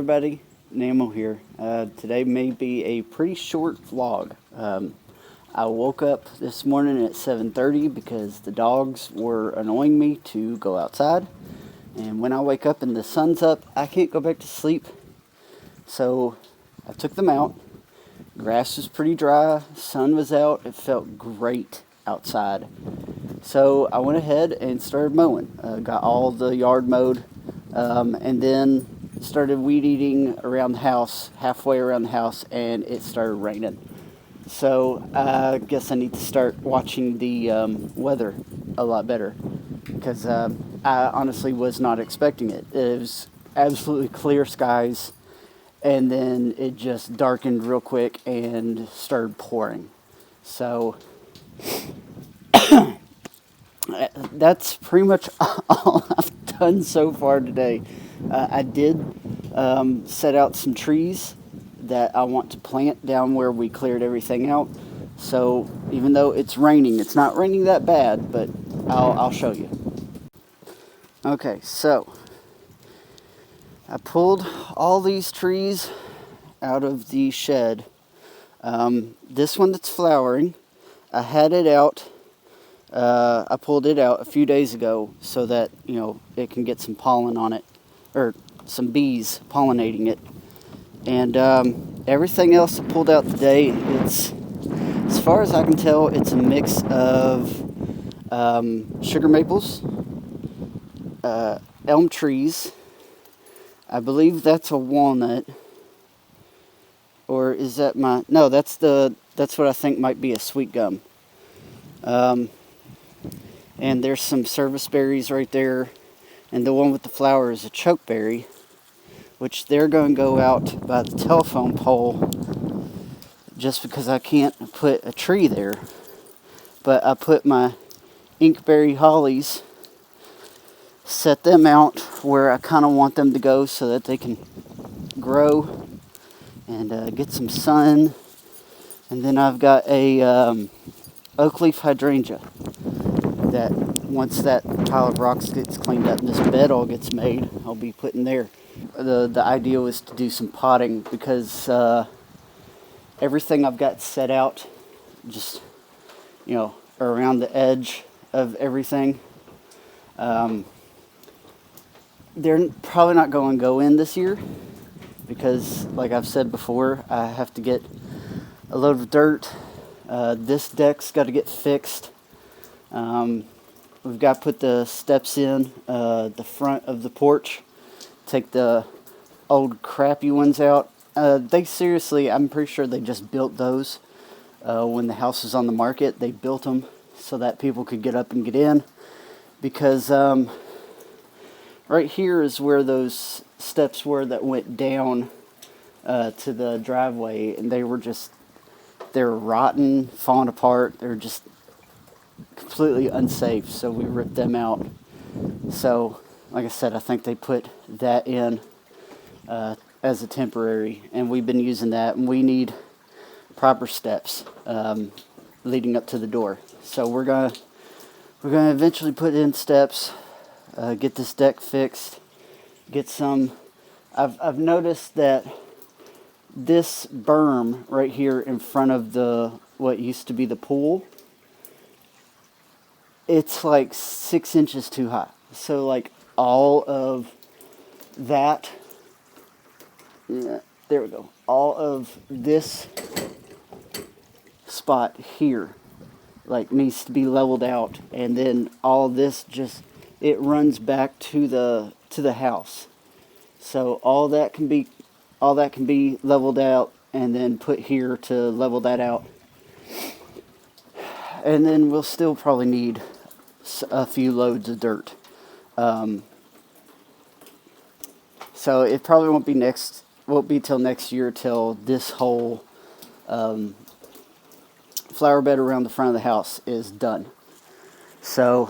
everybody, Namo here. Today may be a pretty short vlog. I woke up this morning at 7:30 because the dogs were annoying me to go outside. And when I wake up and the sun's up, I can't go back to sleep. So I took them out. Grass was pretty dry, sun was out, it felt great outside. So I went ahead and started mowing. Got all the yard mowed, and then started weed eating around the house, halfway around the house, and it started raining. So I guess I need to start watching the weather a lot better, because I honestly was not expecting it. It was absolutely clear skies, and then it just darkened real quick and started pouring. So that's pretty much all I've done so far today. I did set out some trees that I want to plant down where we cleared everything out. So even though it's raining, it's not raining that bad, but I'll show you. Okay, so I pulled all these trees out of the shed. This one that's flowering, I had it out. I pulled it out a few days ago so that, it can get some pollen on it, or some bees pollinating it. And everything else I pulled out today, it's, as far as I can tell, it's a mix of sugar maples, elm trees. I believe that's a walnut. Or is that no, that's what I think might be a sweet gum. And there's some service berries right there. And the one with the flower is a chokeberry, which they're going to go out by the telephone pole just because I can't put a tree there. But I put my inkberry hollies, set them out where I kind of want them to go so that they can grow and get some sun. And then I've got a oak leaf hydrangea that once that pile of rocks gets cleaned up and this bed all gets made, I'll be putting there. The idea was to do some potting because everything I've got set out just, around the edge of everything. They're probably not going to go in this year because, like I've said before, I have to get a load of dirt. This deck's got to get fixed. We've got to put the steps in the front of the porch. Take the old crappy ones out. They seriously, I'm pretty sure they just built those when the house was on the market. They built them so that people could get up and get in. Because right here is where those steps were that went down to the driveway. And they were rotten, falling apart. They're just completely unsafe, so we ripped them out. So, like I said, I think they put that in as a temporary, and we've been using that, and we need proper steps leading up to the door. So we're gonna eventually put in steps, get this deck fixed, get some. I've noticed that this berm right here in front of what used to be the pool, it's like 6 inches too high. So like all of that, there we go. All of this spot here like needs to be leveled out, and then all this it runs back to the house. So all that can be leveled out and then put here to level that out. And then we'll still probably need a few loads of dirt. So it probably won't be till next year till this whole flower bed around the front of the house is done. So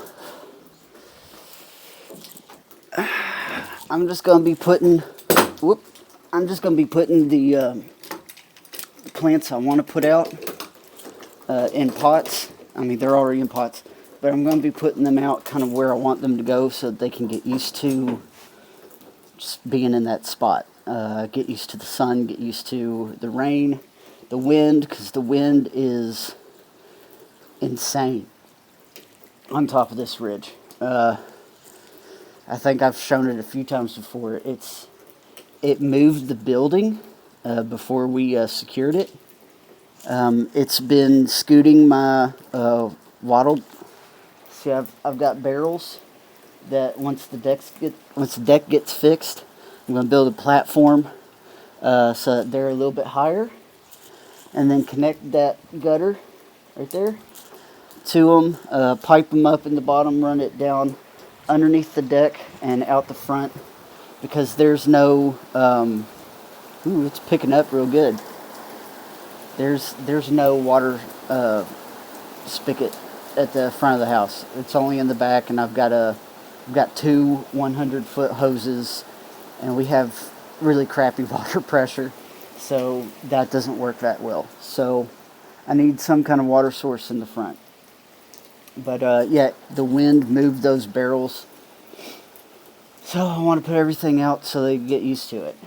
I'm just gonna be putting the plants I want to put out in pots. I mean, they're already in pots, but I'm going to be putting them out kind of where I want them to go so that they can get used to just being in that spot. get used to the sun, get used to the rain, the wind, because the wind is insane on top of this ridge. I think I've shown it a few times before. It moved the building before we secured it. It's been scooting my wattled. See, I've got barrels that once the deck gets fixed, I'm going to build a platform so that they're a little bit higher, and then connect that gutter right there to them, pipe them up in the bottom, run it down underneath the deck and out the front, because there's no it's picking up real good. There's no water spigot at the front of the house. It's only in the back, and I've got two 100-foot hoses, and we have really crappy water pressure, so that doesn't work that well. So I need some kind of water source in the front. But yeah, the wind moved those barrels, so I want to put everything out so they get used to it.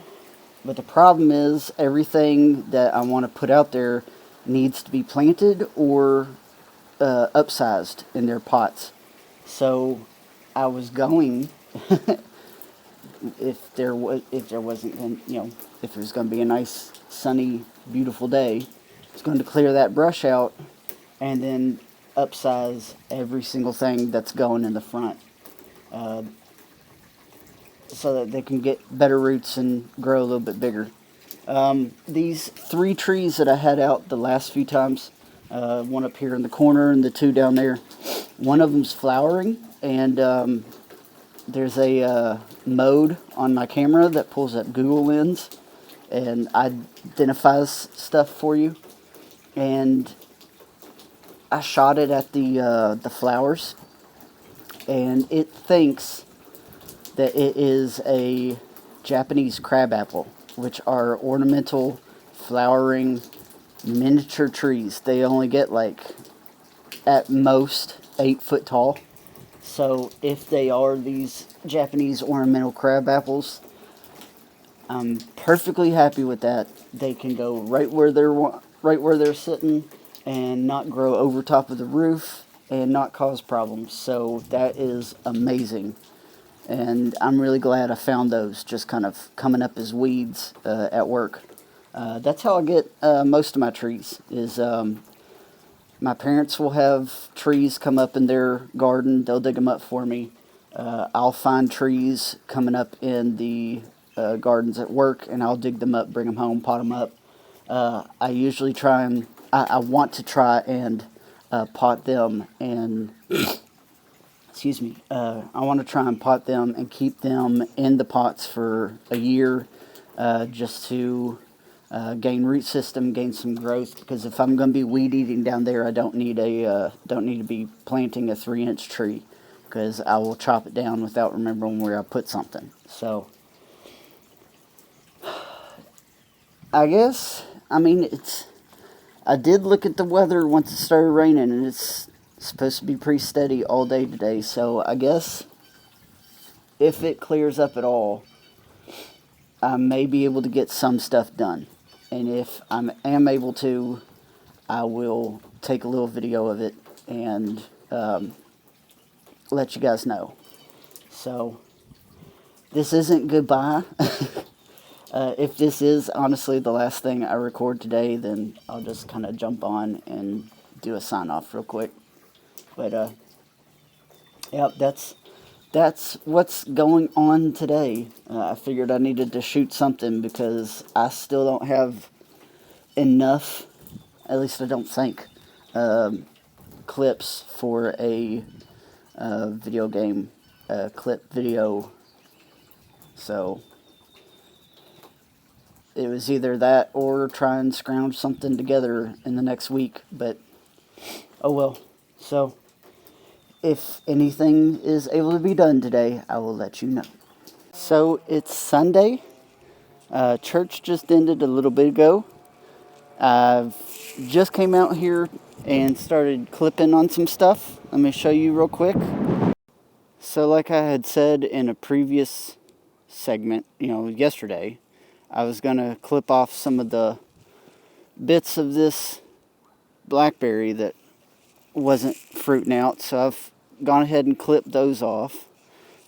But the problem is, everything that I want to put out there needs to be planted or upsized in their pots. So I was going, if there wasn't, if it was going to be a nice, sunny, beautiful day, I was going to clear that brush out and then upsize every single thing that's going in the front, so that they can get better roots and grow a little bit bigger. These 3 trees that I had out the last few times, one up here in the corner and the 2 down there, one of them's flowering, and there's a mode on my camera that pulls up Google Lens and identifies stuff for you. And I shot it at the flowers, and it thinks that it is a Japanese crabapple, which are ornamental, flowering, miniature trees. They only get at most 8 foot tall. So if they are these Japanese ornamental crab apples, I'm perfectly happy with that. They can go right where they're sitting and not grow over top of the roof and not cause problems. So that is amazing. And I'm really glad I found those just kind of coming up as weeds at work. That's how I get most of my trees, is my parents will have trees come up in their garden. They'll dig them up for me. I'll find trees coming up in the gardens at work, and I'll dig them up, bring them home, pot them up. I usually I want to try and pot them and... Excuse me. I want to try and pot them and keep them in the pots for a year, just to gain root system, gain some growth. Because if I'm going to be weed eating down there, I don't need to be planting a 3-inch tree, because I will chop it down without remembering where I put something. So I guess, I did look at the weather once it started raining, and it's supposed to be pretty steady all day today. So I guess if it clears up at all, I may be able to get some stuff done. And if I am able to, I will take a little video of it and let you guys know. So this isn't goodbye. If this is honestly the last thing I record today, then I'll just kind of jump on and do a sign off real quick. But yep, that's what's going on today. I figured I needed to shoot something because I still don't have enough, at least I don't think, clips for a video game clip video. So it was either that or try and scrounge something together in the next week. But oh well. So if anything is able to be done today, I will let you know. So it's Sunday. Church just ended a little bit ago. I've just came out here and started clipping on some stuff. Let me show you real quick. So like I had said in a previous segment, yesterday, I was going to clip off some of the bits of this blackberry that wasn't fruiting out, so I've gone ahead and clipped those off.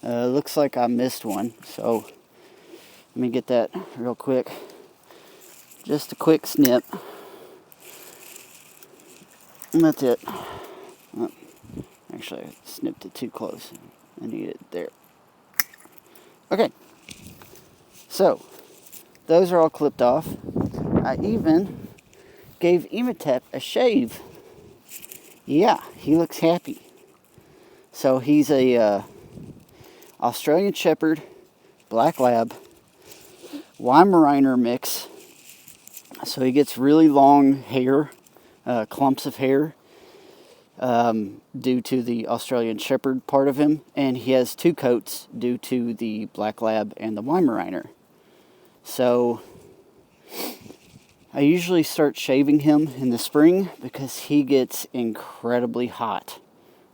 Looks like I missed one, so let me get that real quick. Just a quick snip. And that's it. Oh, actually, I snipped it too close. I need it there. Okay. So, those are all clipped off. I even gave Ematep a shave. Yeah, he looks happy. So he's a Australian Shepherd, Black Lab, Weimaraner mix. So he gets really long hair, clumps of hair, due to the Australian Shepherd part of him. And he has 2 coats due to the Black Lab and the Weimaraner. So I usually start shaving him in the spring because he gets incredibly hot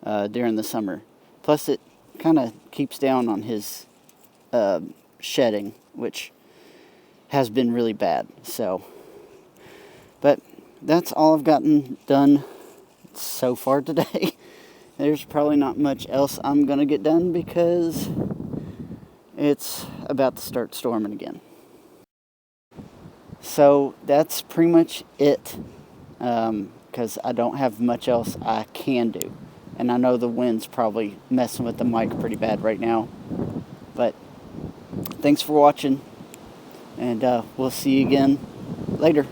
during the summer. Plus it kind of keeps down on his shedding, which has been really bad. So, but that's all I've gotten done so far today. There's probably not much else I'm going to get done because it's about to start storming again. So that's pretty much it, because I don't have much else I can do. And I know the wind's probably messing with the mic pretty bad right now. But thanks for watching, and we'll see you again later.